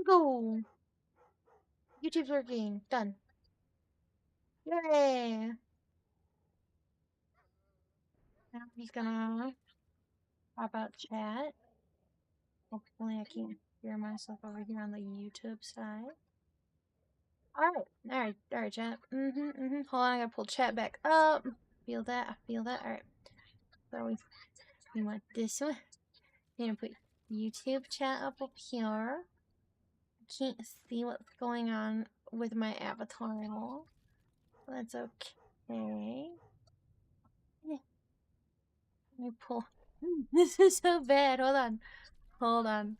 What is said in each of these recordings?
Go! YouTube's working. Done. Yay! Now I'm just gonna pop out chat. Hopefully I can't hear myself over here on the YouTube side. Alright, chat. Hold on, I gotta pull chat back up. Feel that, I feel that. Alright. So we want this one. I'm gonna put YouTube chat up here. I can't see what's going on with my avatar at all. That's okay. Let me pull. This is so bad. Hold on.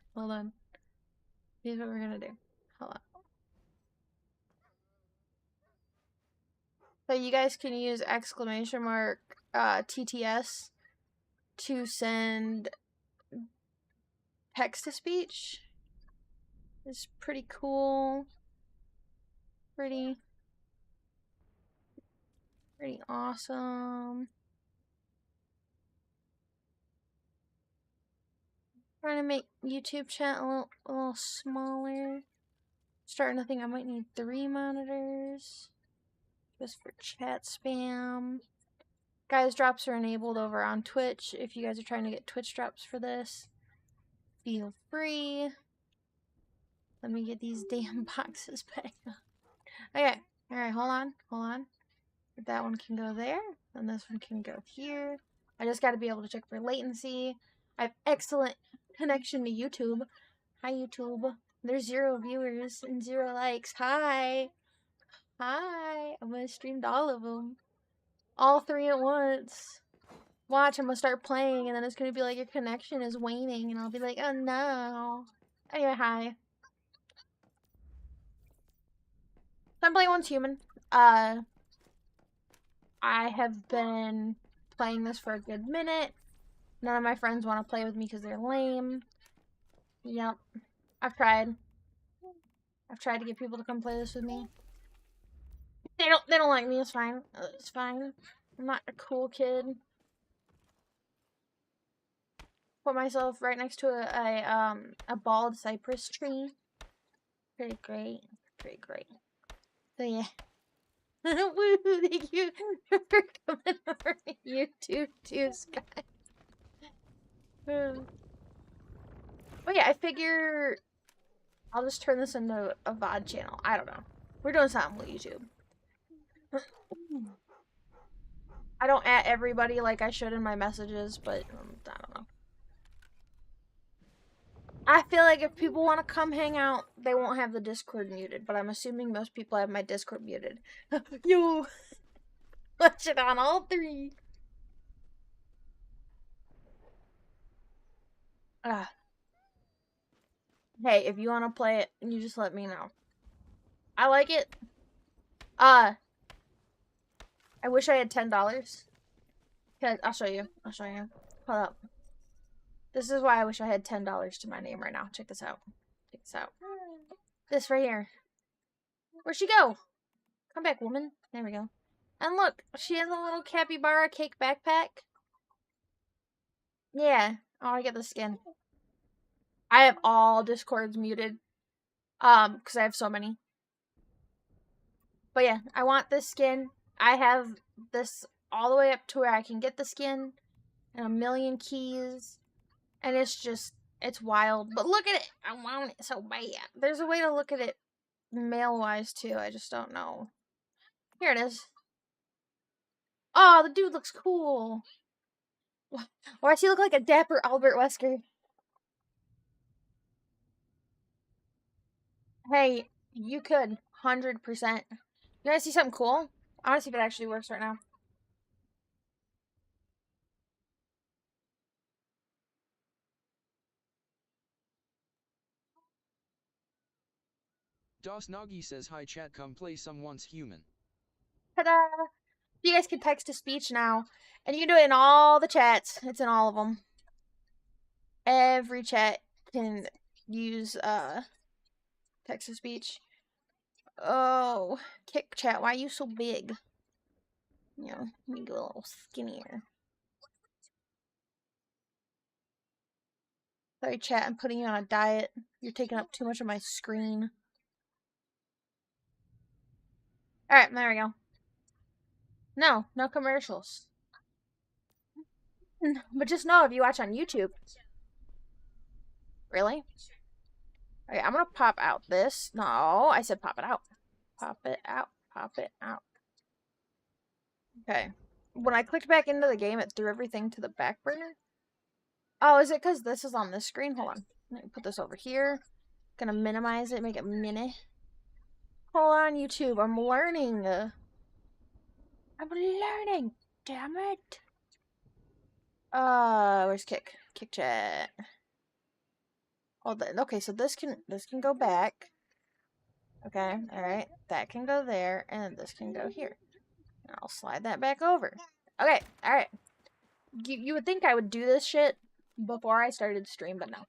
Here's what we're gonna do. Hold on. So you guys can use exclamation mark TTS to send text to speech. It's pretty cool. Pretty awesome. Trying to make YouTube chat a little smaller. Starting to think I might need 3 monitors just for chat spam. Guys, drops are enabled over on Twitch. If you guys are trying to get Twitch drops for this, feel free. Let me get these damn boxes back up. Okay, alright, hold on. That one can go there, and this one can go here. I just gotta be able to check for latency. I have excellent connection to YouTube. Hi, YouTube. There's 0 viewers and 0 likes. Hi. I'm gonna stream all of them. All 3 at once. Watch, I'm gonna start playing, and then it's gonna be like your connection is waning, and I'll be like, oh no. Anyway, hi. So I'm playing Once Human. I have been playing this for a good minute. None of my friends want to play with me because they're lame. Yep. I've tried to get people to come play this with me. They don't like me. It's fine. It's fine. I'm not a cool kid. Put myself right next to a bald cypress tree. Pretty great. So yeah. Woo! Thank you for coming over to YouTube too, Sky. But yeah, I figure I'll just turn this into a VOD channel. I don't know. We're doing something with YouTube. I don't at everybody like I should in my messages, but I don't know. I feel like if people want to come hang out, they won't have the Discord muted, but I'm assuming most people have my Discord muted. Yo! Watch it on all 3. Hey, if you want to play it, you just let me know. I like it. I wish I had $10. I'll show you. Hold up. This is why I wish I had $10 to my name right now. Check this out. This right here. Where'd she go? Come back, woman. There we go. And look, she has a little capybara cake backpack. Yeah. Oh, I get the skin. I have all Discords muted. Because I have so many. But yeah, I want this skin. I have this all the way up to where I can get the skin. And 1,000,000 keys. And it's wild. But look at it. I want it so bad. There's a way to look at it male-wise, too. I just don't know. Here it is. Oh, the dude looks cool. Why does he look like a dapper Albert Wesker? Hey, you could. 100%. You wanna see something cool? I wanna see if it actually works right now. DasNagi says hi chat, come play some Once Human. Ta-da! You guys can text to speech now. And you can do it in all the chats. It's in all of them. Every chat can use text to speech. Oh, kick chat, why are you so big? You know, let me go a little skinnier. Sorry chat, I'm putting you on a diet. You're taking up too much of my screen. Alright, there we go. No commercials. But just know if you watch on YouTube. Really? Okay, I'm gonna pop out this. No, I said pop it out. Pop it out. Pop it out. Okay. When I clicked back into the game, it threw everything to the back burner. Oh, is it because this is on this screen? Hold on. Let me put this over here. Gonna minimize it, make it mini. Hold on, YouTube. I'm learning. I'm learning. Damn it. Where's kick? Kick chat. Oh, okay. So this can go back. Okay. All right. That can go there, and this can go here. And I'll slide that back over. Okay. All right. You would think I would do this shit before I started the stream, but no.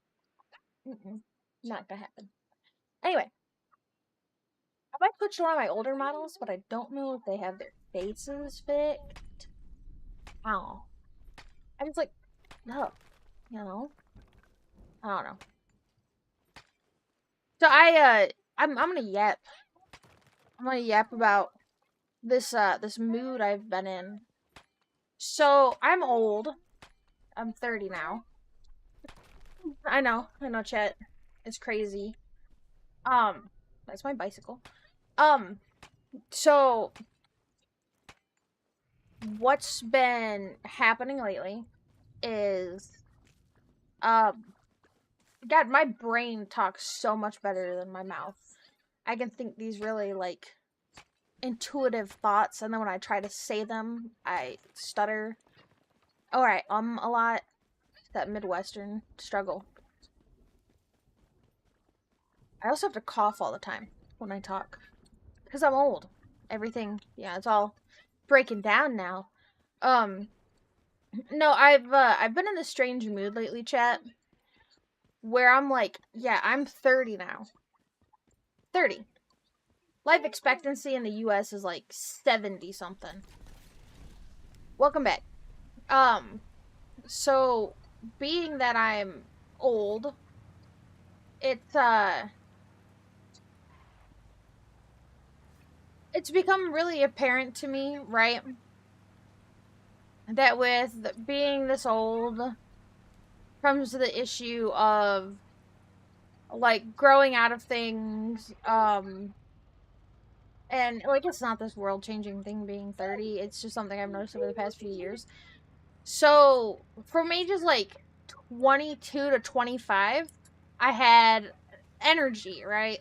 Not gonna happen. Anyway. I might switch to one of my older models, but I don't know if they have their faces fixed. Oh. I was like, no. You know? I don't know. So I'm gonna yap. I'm gonna yap about this mood I've been in. So I'm old. I'm 30 now. I know, chat. It's crazy. That's my bicycle. So what's been happening lately is God, my brain talks so much better than my mouth. I can think these really like intuitive thoughts, and then when I try to say them, I stutter. Alright, a lot. That Midwestern struggle. I also have to cough all the time when I talk. Because I'm old. Everything, yeah, it's all breaking down now. No, I've been in this strange mood lately, chat. Where I'm like, yeah, I'm 30 now. 30. Life expectancy in the US is like 70 something. Welcome back. So being that I'm old, it's become really apparent to me, right? That with being this old comes to the issue of like growing out of things, and like it's not this world changing thing being 30, it's just something I've noticed over the past few years. So from ages like 22 to 25, I had energy, right?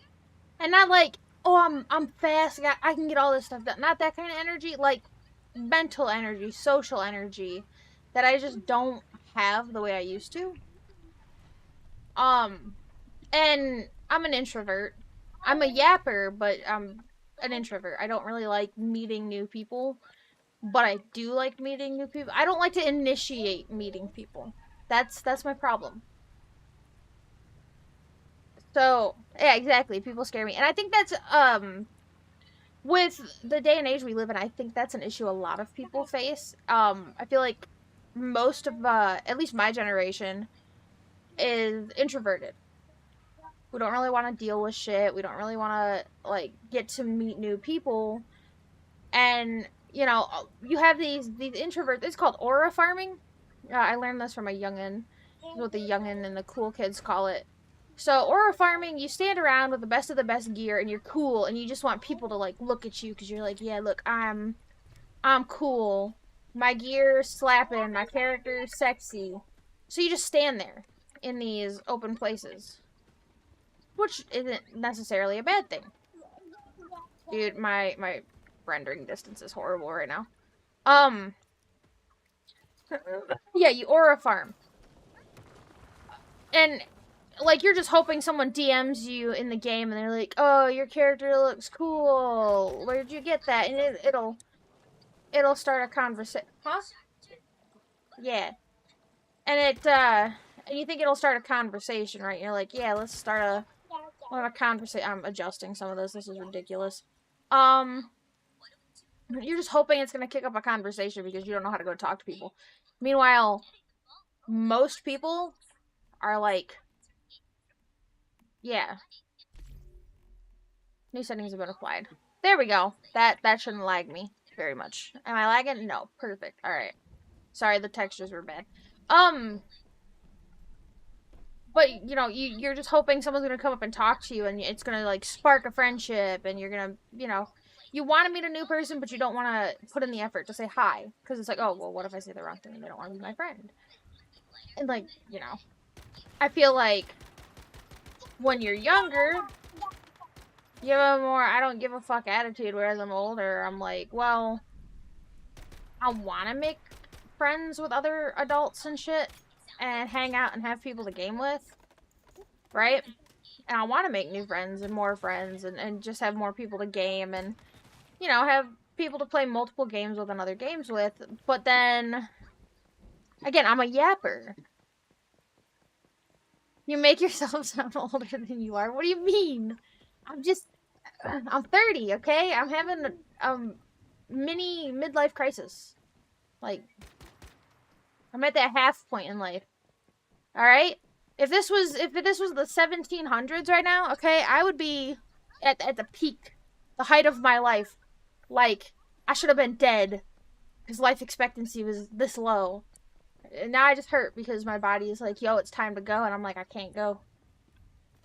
And not like, oh, I'm fast, I can get all this stuff done. Not that kind of energy, like mental energy, social energy that I just don't have the way I used to. And I'm an introvert. I'm a yapper, but I'm an introvert. I don't really like meeting new people, but I do like meeting new people. I don't like to initiate meeting people. That's my problem. So, yeah, exactly. People scare me. And I think that's with the day and age we live in, I think that's an issue a lot of people face. I feel like most of at least my generation is introverted. We don't really want to deal with shit. We don't really want to like get to meet new people. And you know, you have these introverts. It's called aura farming. I learned this from a youngin'. That's what the youngin' and the cool kids call it. So aura farming, you stand around with the best of the best gear, and you're cool, and you just want people to like look at you because you're like, yeah, look, I'm cool. My gear slapping, my character sexy. So you just stand there in these open places, which isn't necessarily a bad thing. Dude, my rendering distance is horrible right now. Yeah, you aura farm. And like you're just hoping someone DMs you in the game and they're like, "Oh, your character looks cool. Where'd you get that?" And it'll start a conversation. Huh? Yeah. And and you think it'll start a conversation, right? You're like, "Yeah, let's start a conversation." I'm adjusting some of this. This is ridiculous. You're just hoping it's going to kick up a conversation because you don't know how to go talk to people. Meanwhile, most people are like Yeah. New settings have been applied. There we go. That shouldn't lag me very much. Am I lagging? No. Perfect. Alright. Sorry, the textures were bad. But you know, you're just hoping someone's gonna come up and talk to you, and it's gonna like spark a friendship, and you're gonna, you know, you want to meet a new person, but you don't want to put in the effort to say hi because it's like, oh well, what if I say the wrong thing and they don't want to be my friend? And like, you know, I feel like when you're younger, you have a more I don't give a fuck attitude. Whereas I'm older, I'm like, well, I want to make friends with other adults and shit, and hang out and have people to game with, right? And I want to make new friends and more friends and just have more people to game and, you know, have people to play multiple games with and other games with. But then, again, I'm a yapper. You make yourself sound older than you are. What do you mean? I'm 30, okay? I'm having a mini midlife crisis. Like, I'm at that half point in life. All right? If this was the 1700s right now, okay, I would be at the peak, the height of my life. Like, I should have been dead because life expectancy was this low. And now I just hurt because my body is like, yo, it's time to go, and I'm like, I can't go.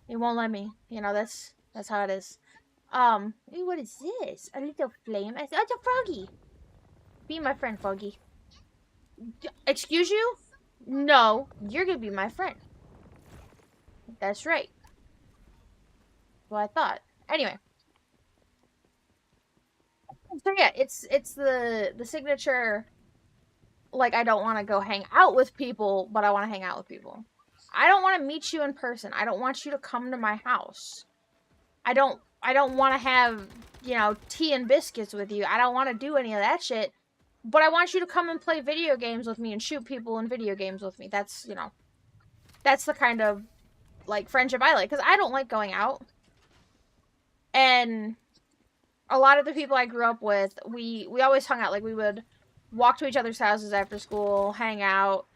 It won't let me. You know, that's how it is. Ooh, what is this? A little flame. Oh, it's a froggy. Be my friend, Froggy. Excuse you? No, you're gonna be my friend. That's right. Well, I thought. Anyway. So yeah, it's the signature. Like, I don't want to go hang out with people, but I want to hang out with people. I don't want to meet you in person. I don't want you to come to my house. I don't want to have, you know, tea and biscuits with you. I don't want to do any of that shit. But I want you to come and play video games with me and shoot people in video games with me. That's, you know, that's the kind of, like, friendship I like. Because I don't like going out. And a lot of the people I grew up with, we always hung out. Like, we would walk to each other's houses after school, hang out.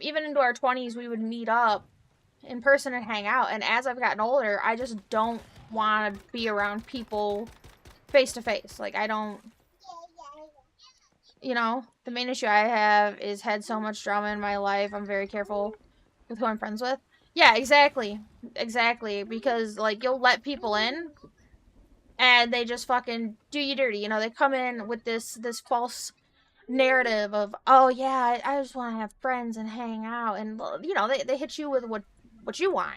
Even into our 20s, we would meet up in person and hang out. And as I've gotten older, I just don't want to be around people face to face. Like, I don't, you know, the main issue I have is had so much drama in my life. I'm very careful with who I'm friends with. Yeah, exactly. Exactly. Because, like, you'll let people in and they just fucking do you dirty. You know, they come in with this false narrative of, oh yeah, I just want to have friends and hang out, and you know, they hit you with what you want.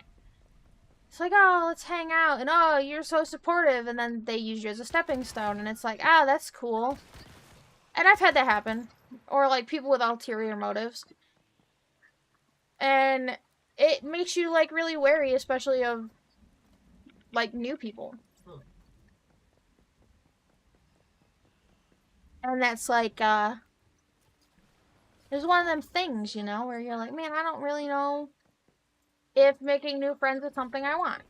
It's like, oh, let's hang out, and oh, you're so supportive, and then they use you as a stepping stone, and it's like, ah, that's cool. And I've had that happen, or like people with ulterior motives, and it makes you like really wary, especially of like new people. And that's like there's one of them things, you know, where you're like, man, I don't really know if making new friends is something I want.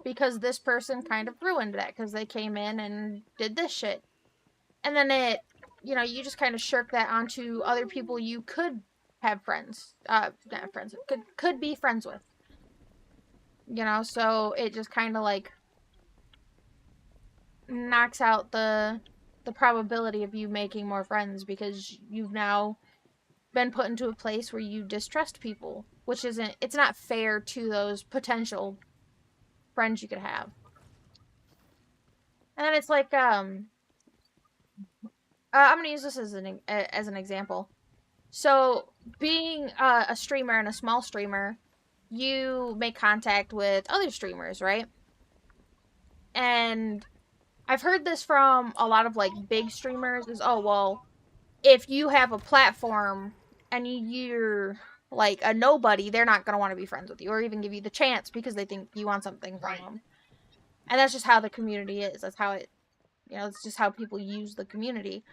Because this person kind of ruined that because they came in and did this shit. And then it, you know, you just kind of shirk that onto other people you could have friends, not friends, could be friends with. You know, so it just kind of like knocks out the probability of you making more friends because you've now been put into a place where you distrust people, which it's not fair to those potential friends you could have. And then it's like, I'm gonna use this as an example. So, being a streamer and a small streamer, you make contact with other streamers, right? And I've heard this from a lot of like big streamers is, oh well, if you have a platform and you're like a nobody, they're not gonna want to be friends with you or even give you the chance because they think you want something from them. And that's just how the community is. That's how it, you know, it's just how people use the community.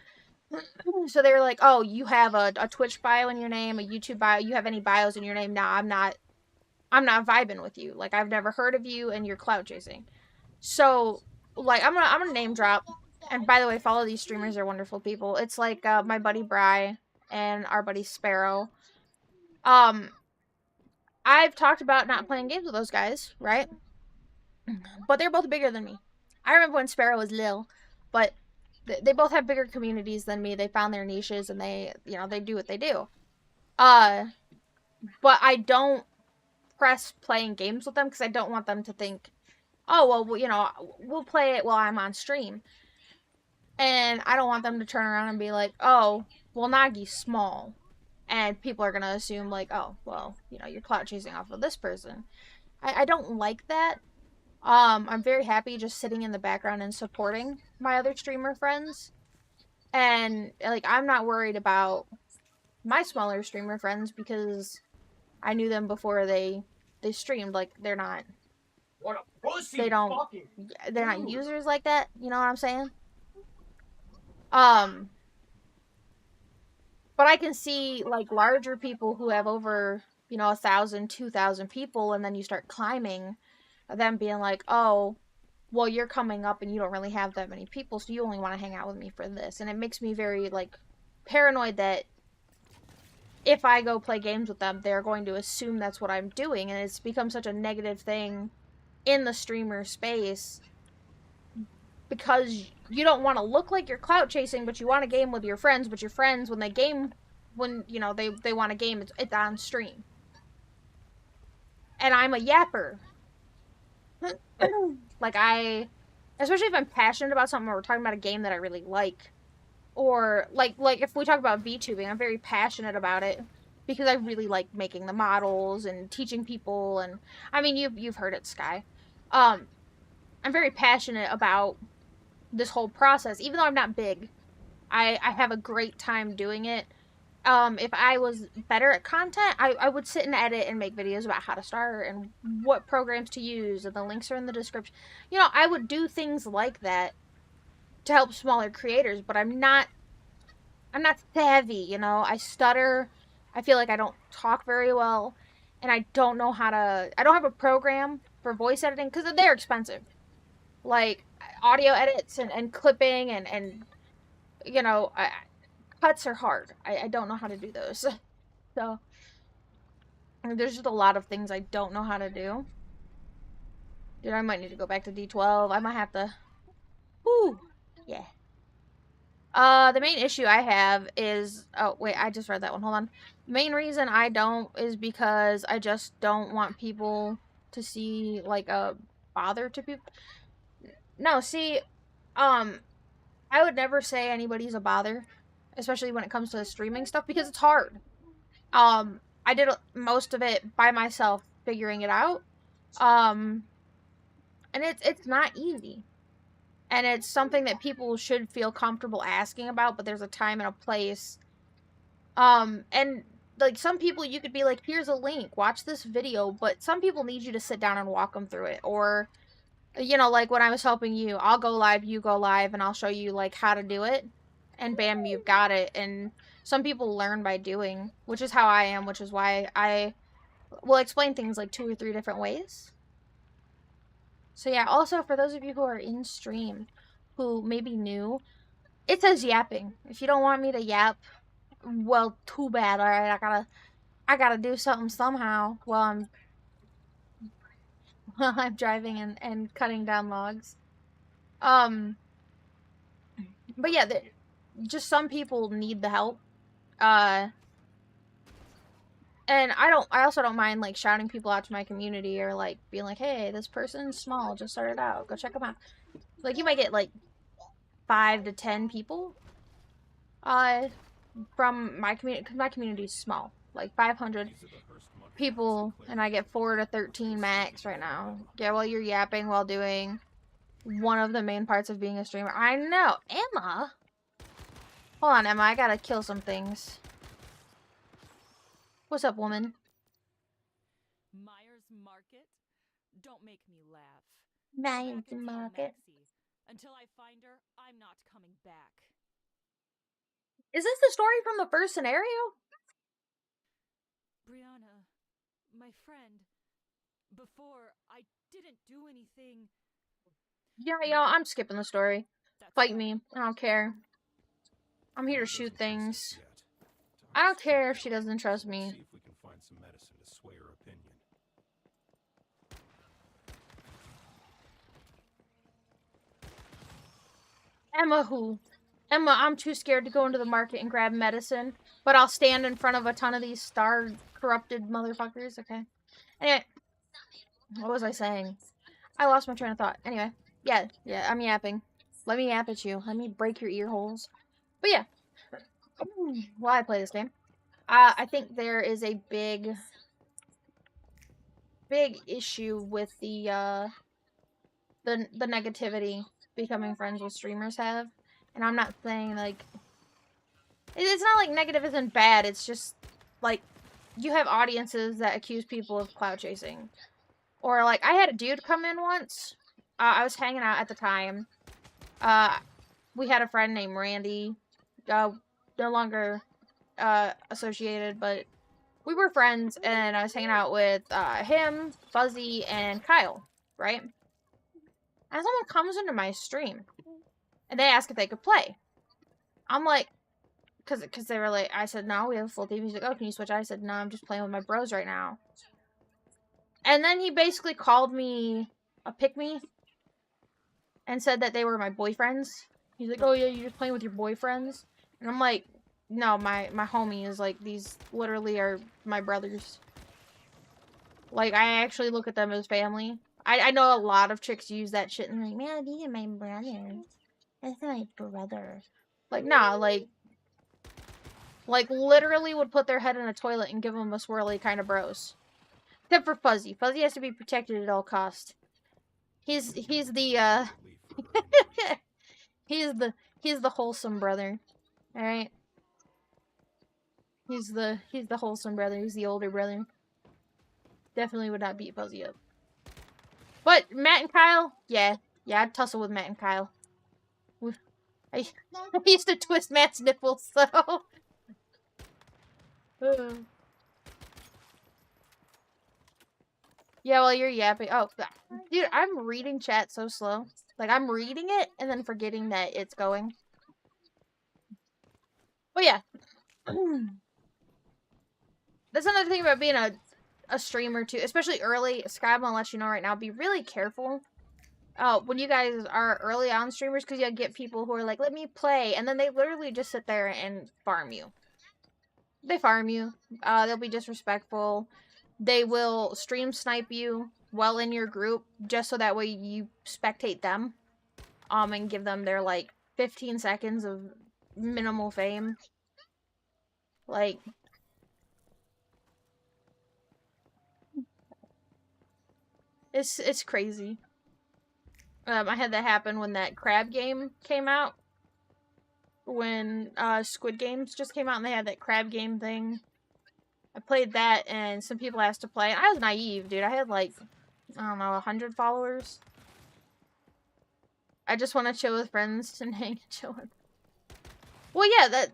So they were like, oh, you have a Twitch bio in your name, a YouTube bio, you have any bios in your name? Nah, I'm not vibing with you. Like, I've never heard of you and you're clout chasing. So, like, I'm gonna name drop. And by the way, follow these streamers, they're wonderful people. It's like my buddy Bry and our buddy Sparrow. Um I've talked about not playing games with those guys, right? But they're both bigger than me. I remember when Sparrow was Lil, but they both have bigger communities than me. They found their niches and they do what they do. Uh, but I don't press playing games with them because I don't want them to think, oh, well, we'll play it while I'm on stream. And I don't want them to turn around and be like, oh, well, Nagi's small. And people are going to assume, like, oh, well, you're clout chasing off of this person. I don't like that. I'm very happy just sitting in the background and supporting my other streamer friends. And, like, I'm not worried about my smaller streamer friends because I knew them before they streamed. Like, they're not. What a pussy They don't. fucking They're not dude. users like that. You know what I'm saying? But I can see like larger people who have over 1,000, 2,000 people, and then you start climbing, them being like, oh, well, you're coming up and you don't really have that many people, so you only want to hang out with me for this, and it makes me very like paranoid that if I go play games with them, they're going to assume that's what I'm doing, and it's become such a negative thing in the streamer space because you don't want to look like you're clout chasing, but you want to game with your friends. But your friends, when they game, when they want to game, it's on stream. And I'm a yapper. Like especially if I'm passionate about something or we're talking about a game that I really like, or like if we talk about VTubing, I'm very passionate about it because I really like making the models and teaching people. And I mean, you've heard it, Sky. I'm very passionate about this whole process. Even though I'm not big, I have a great time doing it. If I was better at content, I would sit and edit and make videos about how to start and what programs to use, and the links are in the description. I would do things like that to help smaller creators, but I'm not savvy, I stutter. I feel like I don't talk very well, and I don't have a program for voice editing because they're expensive. Like audio edits and clipping and cuts are hard. I don't know how to do those. So there's just a lot of things I don't know how to do. Dude, I might need to go back to D12. I might have to. Whoo! Yeah. The main issue I have is. Oh, wait, I just read that one. Hold on. The main reason I don't is because I just don't want people to see, like, a bother to people. No, see, I would never say anybody's a bother, especially when it comes to streaming stuff, because it's hard. I did most of it by myself, figuring it out. And it's not easy. And it's something that people should feel comfortable asking about, but there's a time and a place. And like some people you could be like, here's a link, watch this video, but some people need you to sit down and walk them through it. Or like when I was helping you, I'll go live, you go live, and I'll show you like how to do it, and bam, you've got it. And some people learn by doing, which is how I am, which is why I will explain things like 2 or 3 different ways. So yeah, also for those of you who are in stream, who may be new, it says yapping. If you don't want me to yap, well, too bad. All right, I gotta do something somehow while I'm driving and cutting down logs. But yeah, just some people need the help. And I also don't mind like shouting people out to my community, or like being like, hey, this person's small, just started out, go check them out. Like you might get like 5 to 10 people from my community, because my community is small, like 500 people, and I get 4 to 13 max right now. Yeah, while you're yapping while doing one of the main parts of being a streamer. I know. Emma? Hold on, Emma, I gotta kill some things. What's up, woman? Myers Market? Don't make me laugh. Myers Back and tell Market. Maxie, until I find her, I'm not coming back. Is this the story from the first scenario? Brianna, my friend, before I didn't do anything. Yeah, y'all, I'm skipping the story. That's Fight right. me. I don't care. I'm here to shoot things. I don't care if she doesn't trust me. See if we can find some medicine to sway her opinion. Emma who? Emma, I'm too scared to go into the market and grab medicine, but I'll stand in front of a ton of these star-corrupted motherfuckers, okay? Anyway, what was I saying? I lost my train of thought. Anyway, yeah, I'm yapping. Let me yap at you. Let me break your ear holes. But yeah, while I play this game, I think there is a big issue with the negativity becoming friends with streamers have. And I'm not saying, like, it's not like negative isn't bad, it's just, like, you have audiences that accuse people of clout chasing. Or, like, I had a dude come in once. I was hanging out at the time. We had a friend named Randy. No longer associated, but we were friends, and I was hanging out with him, Fuzzy, and Kyle, right? And someone comes into my stream, and they ask if they could play. I'm like, because they were like, I said, no, we have a full team. He's like, oh, can you switch? I said, no, I'm just playing with my bros right now. And then he basically called me a pick-me and said that they were my boyfriends. He's like, oh, yeah, you're just playing with your boyfriends? And I'm like, no, my homie is like, these literally are my brothers. Like, I actually look at them as family. I know a lot of chicks use that shit and like, man, these are my brothers. That's my brother. Like, nah, like, literally would put their head in a toilet and give them a swirly kind of bros. Except for Fuzzy. Fuzzy has to be protected at all costs. He's the, he's the wholesome brother. Alright? He's the wholesome brother. He's the older brother. Definitely would not beat Fuzzy up. But Matt and Kyle, yeah, I'd tussle with Matt and Kyle. I used to twist Matt's nipples, so. Yeah, well, you're yapping. Oh, dude, I'm reading chat so slow. Like, I'm reading it and then forgetting that it's going. But yeah. That's another thing about being a streamer, too. Especially early. Sky, I'm gonna let you know right now. Be really careful. When you guys are early on streamers, because you get people who are like, let me play. And then they literally just sit there and farm you. They farm you. They'll be disrespectful. They will stream snipe you while in your group, just so that way you spectate them. And give them their, like, 15 seconds of minimal fame. Like, it's crazy. I had that happen when that crab game came out. When Squid Games just came out and they had that crab game thing. I played that and some people asked to play. I was naive, dude. I had like, I don't know, 100 followers. I just want to chill with friends and hang and chill with. Well, yeah,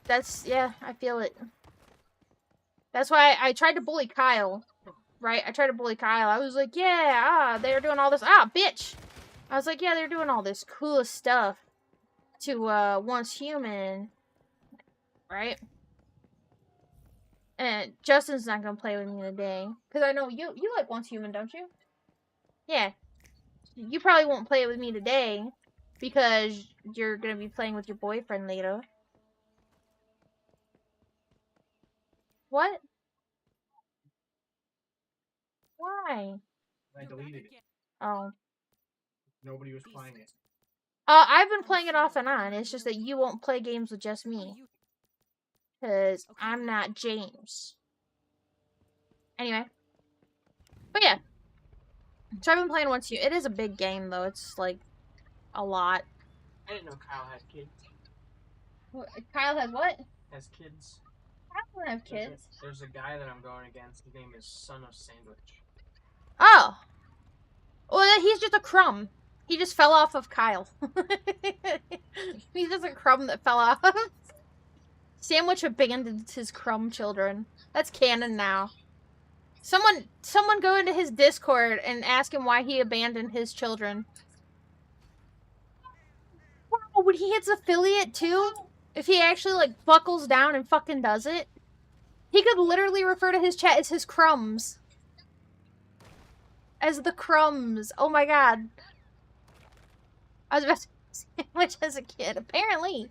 that's, yeah, I feel it. That's why I tried to bully Kyle, right? I tried to bully Kyle. I was like, yeah, they're doing all this. Bitch! I was like, yeah, they're doing all this cool stuff to, Once Human, right? And Justin's not gonna play with me today. Because I know you like Once Human, don't you? Yeah. You probably won't play it with me today. Because you're gonna be playing with your boyfriend later. What? Why? I deleted it. Oh. Nobody was playing it. I've been playing it off and on. It's just that you won't play games with just me. Because I'm not James. Anyway. But yeah. So I've been playing Once You. It is a big game, though. It's, like, a lot. I didn't know Kyle had kids. What, Kyle has what? Has kids. Kyle doesn't have kids. There's a guy that I'm going against. His name is Son of Sandwich. Oh. Well, he's just a crumb. He just fell off of Kyle. He's just a crumb that fell off. Sandwich abandoned his crumb children. That's canon now. Someone go into his Discord and ask him why he abandoned his children. Wow, when he hits affiliate too, if he actually like buckles down and fucking does it, he could literally refer to his chat as his crumbs. As the crumbs. Oh my god. I was about to Sandwich as a kid. Apparently,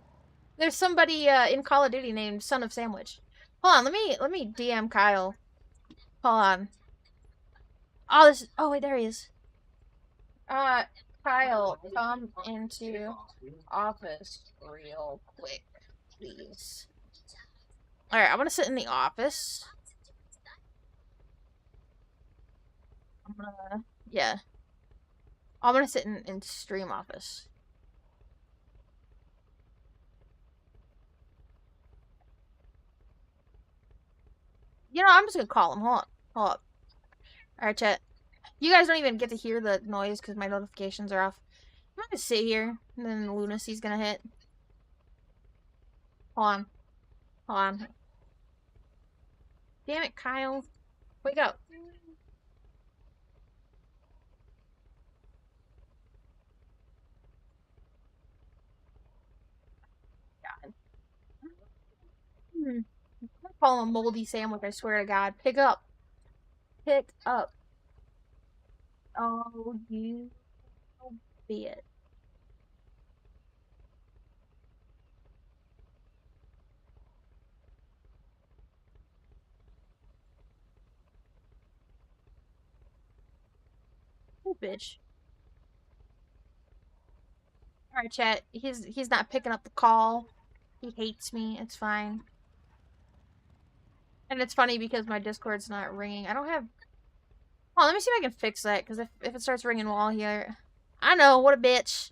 there's somebody in Call of Duty named Son of Sandwich. Hold on, let me DM Kyle. Hold on. Oh, this. Oh wait, there he is. Kyle, come into office real quick, please. All right, I'm gonna sit in the office. Yeah. I'm gonna sit in stream office. You know, I'm just gonna call him. Hold up. Alright, chat. You guys don't even get to hear the noise because my notifications are off. I'm gonna sit here, and then lunacy's gonna hit. Hold on. Damn it, Kyle. Wake up. God. I'm gonna call him a moldy sandwich, I swear to God. Pick up. Pick up. Oh, you bitch. You bitch. Alright, chat. He's not picking up the call. He hates me. It's fine. And it's funny because my Discord's not ringing. I don't have... Oh, let me see if I can fix that, because if it starts ringing while here... I know, what a bitch.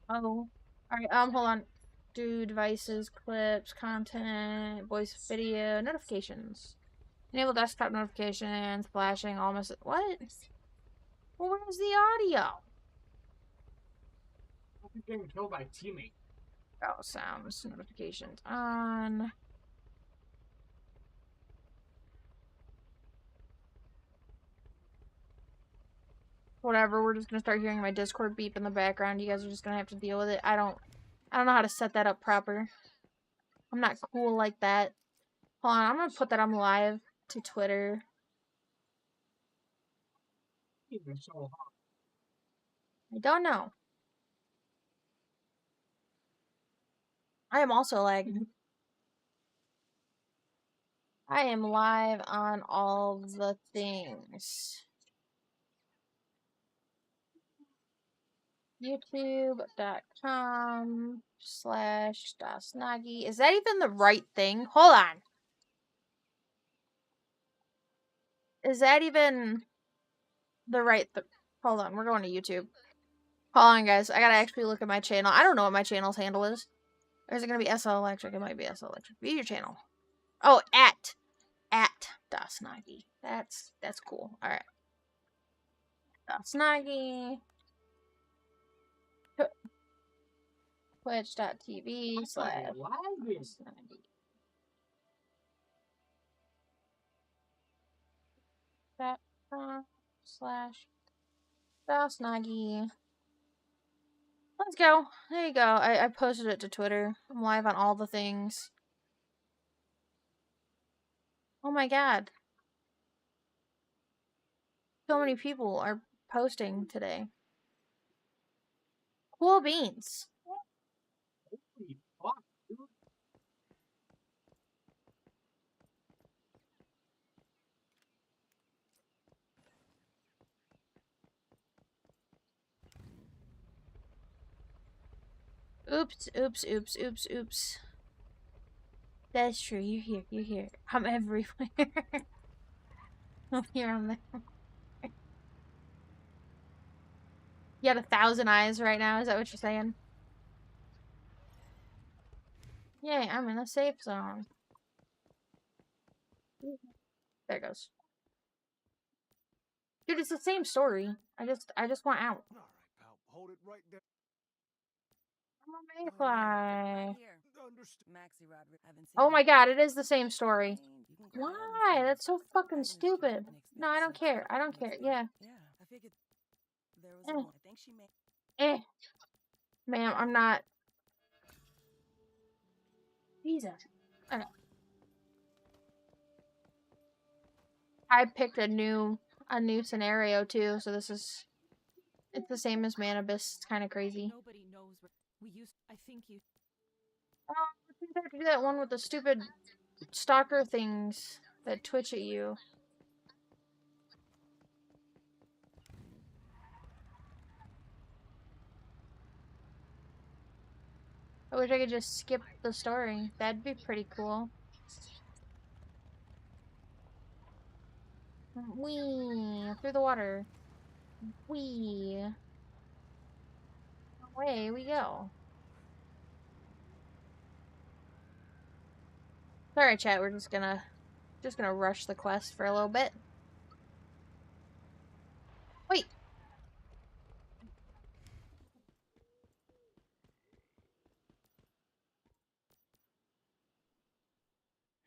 Oh. Alright, hold on. Do devices, clips, content, voice, video, notifications. Enable desktop notifications, flashing, almost... What? Well, where's the audio? I'm getting killed by a teammate. Oh, sounds, notifications on... Whatever, we're just gonna start hearing my Discord beep in the background. You guys are just gonna have to deal with it. I don't know how to set that up proper. I'm not cool like that. Hold on, I'm gonna put that on live to Twitter. I don't know. I am also lagging. I am live on all the things. YouTube.com/DasNagi. Is that even the right thing? Hold on. Is that even the right Hold on, we're going to YouTube. Hold on, guys. I gotta actually look at my channel. I don't know what my channel's handle is. Or is it gonna be SL Electric? It might be SL Electric. View your channel. Oh, at DasNagi. That's cool. Alright. DasNagi. Twitch.tv/DasNagi. .com/DasNagi. Let's go. There you go. I posted it to Twitter. I'm live on all the things. Oh my god. So many people are posting today. Cool beans. Holy fuck, dude. Oops. That's true. You're here. I'm everywhere. I'm here, I'm there. You got 1,000 eyes right now, is that what you're saying? Yay, I'm in a safe zone. There it goes. Dude, it's the same story. I just want out. All right, pal. Hold it right there. I'm a mayfly. Maxi Rod, Oh my god, it is the same story. Why? That's so fucking stupid. No, I don't care. I don't care. Yeah. Yeah, I figured there was one. I think she may. Ma'am, I'm not. Jesus. Okay. I picked a new scenario too, so this It's the same as Manibus. It's kind of crazy. Nobody knows where we used. I think you. Oh, I think I have to do that one with the stupid stalker things that twitch at you. I wish I could just skip the story. That'd be pretty cool. Whee! Through the water. Whee! Away we go. Alright, chat, we're just gonna rush the quest for a little bit. Wait!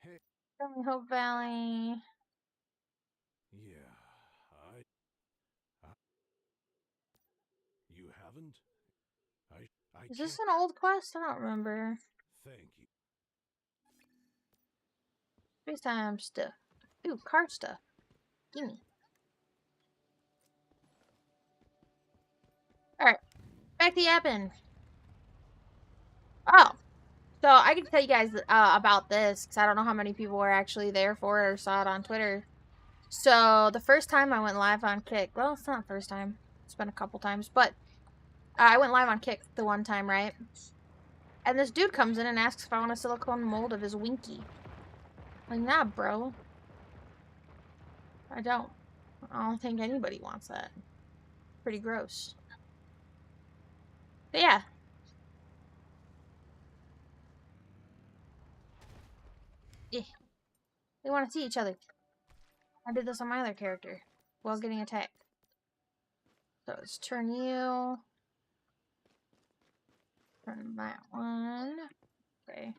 Hey. Hope Valley. Yeah, you haven't? I Is this an old quest? I don't remember. Thank you. FaceTime stuff. Ooh, card stuff. Gimme. Alright. Back to yapping. Oh. So, I can tell you guys about this, because I don't know how many people were actually there for it or saw it on Twitter. So, the first time I went live on Kick, well, it's not the first time. It's been a couple times, but I went live on Kick the one time, right? And this dude comes in and asks if I want a silicone mold of his Winky. Like, nah, bro. I don't. I don't think anybody wants that. Pretty gross. But yeah. Eh. They want to see each other. I did this on my other character while getting attacked. So let's turn you. Turn that one. Okay.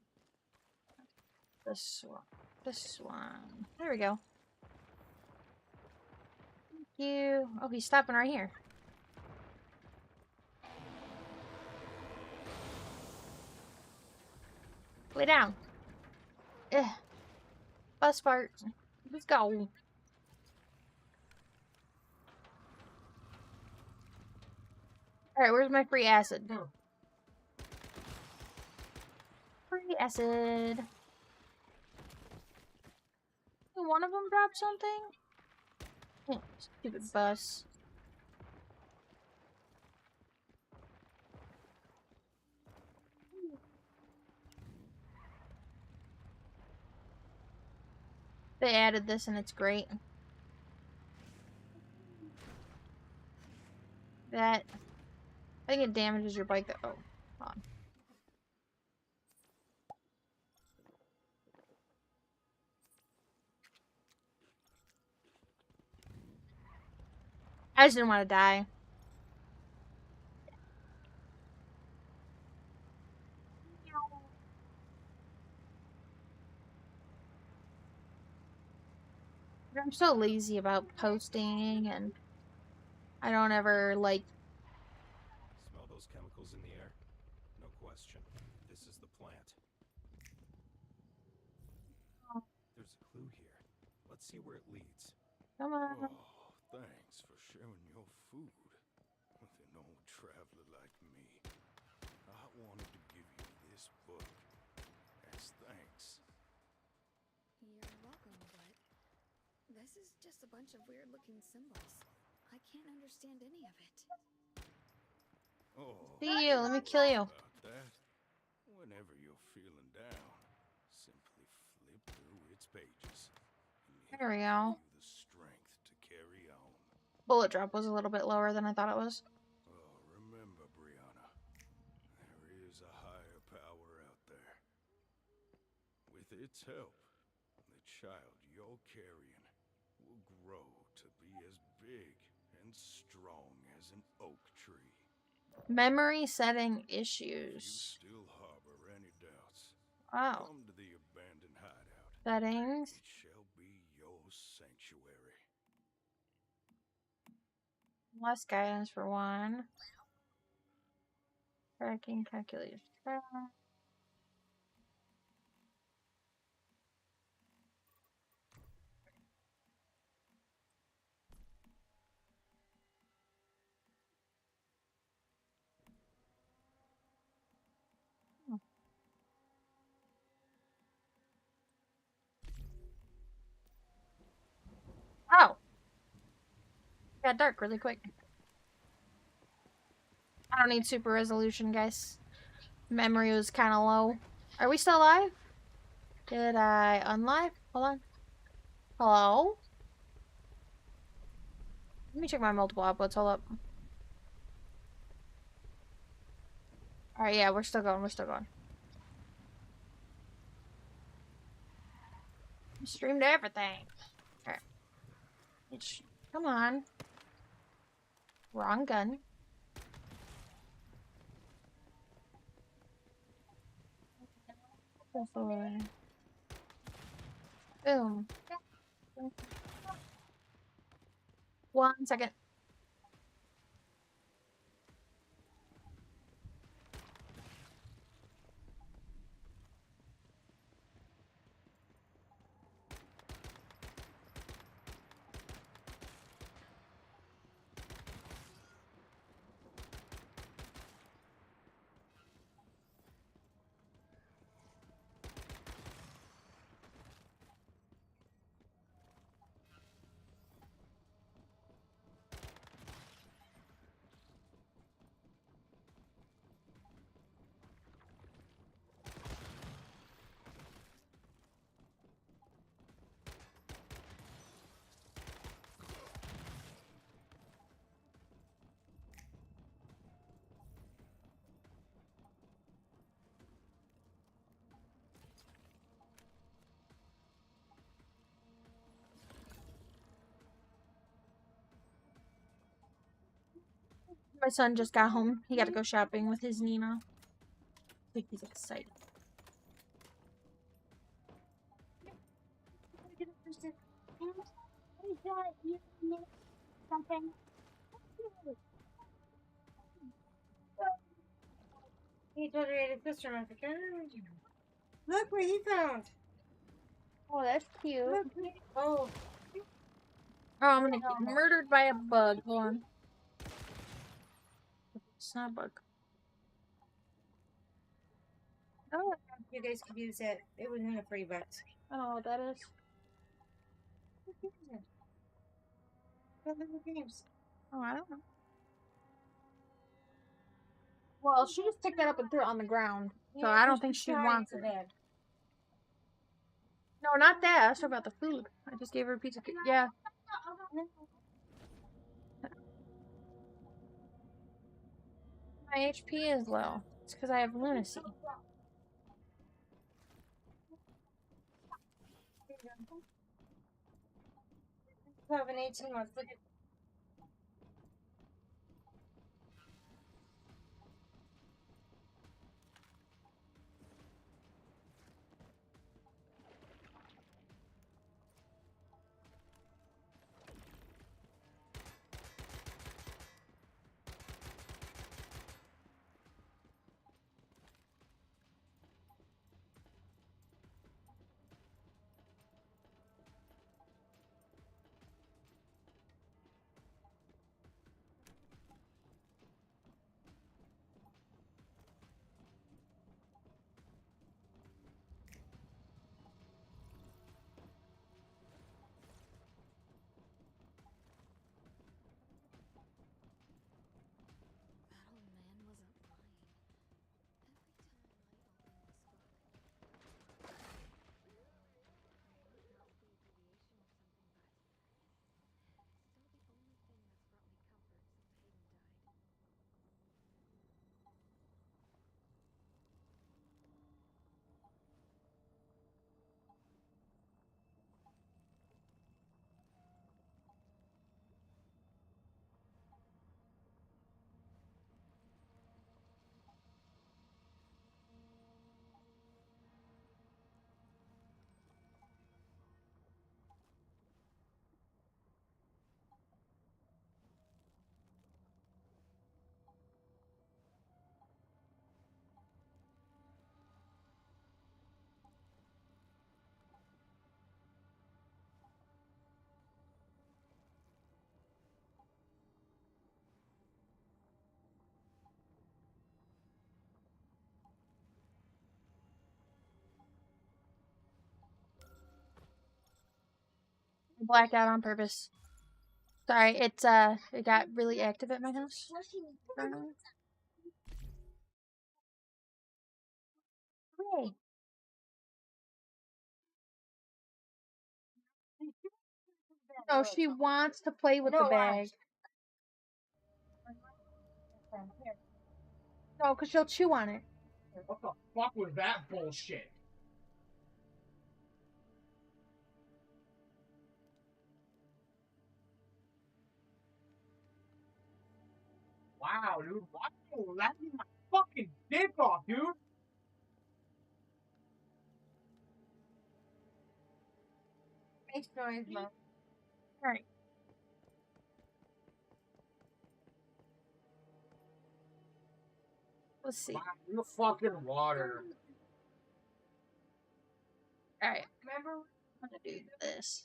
This one. This one. There we go. Thank you. Oh, he's stopping right here. Lay down. Ugh. Bus fart. Let's go. Alright, where's my free acid? Free acid. Did one of them drop something? Yeah, stupid bus. They added this and it's great. That, I think it damages your bike. Oh, hold on. I just didn't want to die. I'm so lazy about posting, and I don't ever like. Smell those chemicals in the air? No question. This is the plant. There's a clue here. Let's see where it leads. Come on. Oh, thanks for sharing your food with an old traveler like me. I wanted to give you this book as thanks. You're welcome, but this is just a bunch of weird-looking symbols. I can't understand any of it. Oh, See you. Let me kill you. about that. Whenever you're feeling down, simply flip through its pages. There we go. You the strength to carry on. Bullet drop was a little bit lower than I thought it was. Oh, remember, Brianna, there is a higher power out there. With its help, the child you're carrying will grow to be as big and strong as an oak tree. Memory setting If you issues. still harbor any doubts, Wow. come to the abandoned hideout. Settings. It shall be your sanctuary. Less guidance for one. Tracking calculator. got dark really quick. I don't need super resolution, guys. Memory was kind of low. Are we still live? Did I unlive? Hold on. Hello? Let me check my multiple outputs. Hold up. Alright, yeah, we're still going. We're still going. Streamed everything. Alright. Come on. Wrong gun. Boom. 1 second. My son just got home. He got to go shopping with his Nina. I think he's excited. He told her he had a sister. I was like, look what he found. Oh, that's cute. Look. Oh. Oh, I'm gonna get murdered by a bug. Hold on. It's not a bug. Oh, you guys could use it. It was in a free box. I don't know what that is. What little games? Oh, I don't know. Well, she just picked that up and threw it on the ground. So I don't think she wants it. No, not that. I was talking about the food. I just gave her a piece of cake. Yeah. My HP is low. It's because I have lunacy. You have an 18 months. Look at. That old man wasn't lying. Every time I opened this book, it might not be abbreviation or something, but it's still the only thing that's brought me comfort since Hayden died. Blacked out on purpose. Sorry, it got really active at my house. Hey. No, she wants to play with the bag. No, because she'll chew on it. What the fuck was that bullshit? Wow, dude. Why are you laughing my fucking dick off, dude? Makes noise, Mom. Alright. Let's see. Wow, you fucking water. Alright. Remember, I'm gonna do this.